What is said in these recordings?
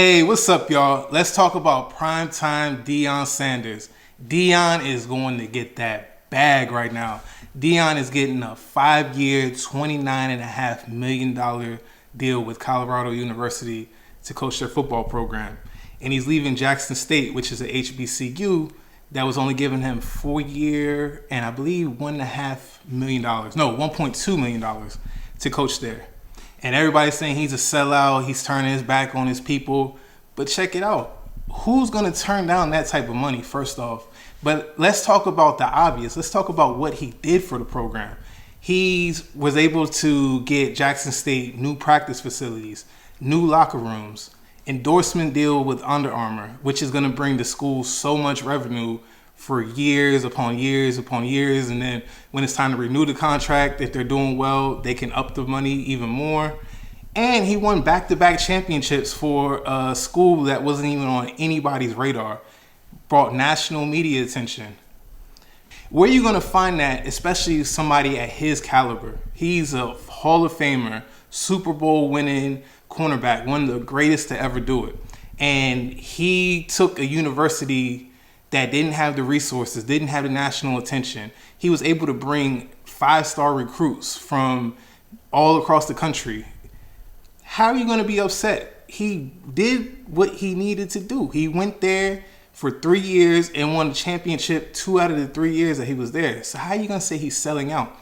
Hey, what's up, y'all? Let's talk about primetime Deion Sanders. Deion is going to get that bag right now. Deion is getting a 5-year, $29.5 million deal with Colorado University to coach their football program. And he's leaving Jackson State, which is a HBCU that was only giving him 4-year and I believe $1.5 million. No, $1.2 million to coach there. And everybody's saying he's a sellout, he's turning his back on his people. But check it out. Who's going to turn down that type of money, first off? But let's talk about the obvious. Let's talk about what he did for the program. He was able to get Jackson State new practice facilities, new locker rooms, endorsement deal with Under Armour, which is going to bring the school so much revenue for years upon years upon years. And then when it's time to renew the contract, if they're doing well, they can up the money even more. And he won back-to-back championships for a school that wasn't even on anybody's radar. Brought national media attention. Where are you going to find that, especially somebody at his caliber? He's a Hall of Famer, Super Bowl winning cornerback, one of the greatest to ever do it. And he took a university that didn't have the resources, didn't have the national attention. He was able to bring 5-star recruits from all across the country. How are you going to be upset? He did what he needed to do. He went there for 3 years and won a championship 2 out of the 3 years that he was there. So how are you going to say he's selling out?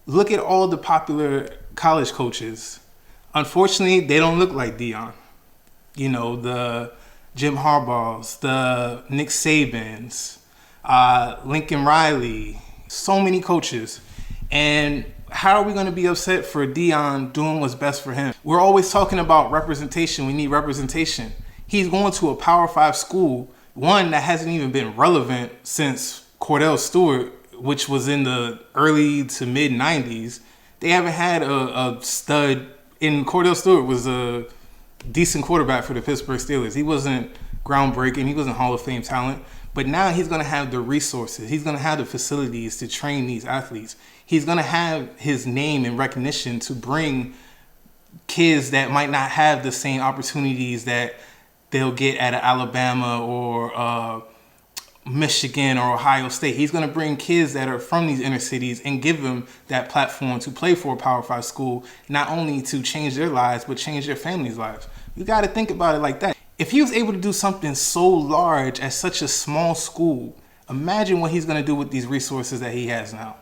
Look at all the popular college coaches. Unfortunately, they don't look like Deion. You know, the Jim Harbaughs, the Nick Sabans, Lincoln Riley, so many coaches. And how are we going to be upset for Deion doing what's best for him? We're always talking about representation. We need representation. He's going to a Power 5 school, one that hasn't even been relevant since Cordell Stewart, which was in the early to mid 90s. They haven't had a stud. And Cordell Stewart was a decent quarterback for the Pittsburgh Steelers. He wasn't groundbreaking. He wasn't Hall of Fame talent. But now he's going to have the resources. He's going to have the facilities to train these athletes. He's going to have his name and recognition to bring kids that might not have the same opportunities that they'll get at Alabama or Michigan or Ohio State. He's going to bring kids that are from these inner cities and give them that platform to play for a Power 5 school, not only to change their lives, but change their families' lives. You got to think about it like that. If he was able to do something so large at such a small school, imagine what he's going to do with these resources that he has now.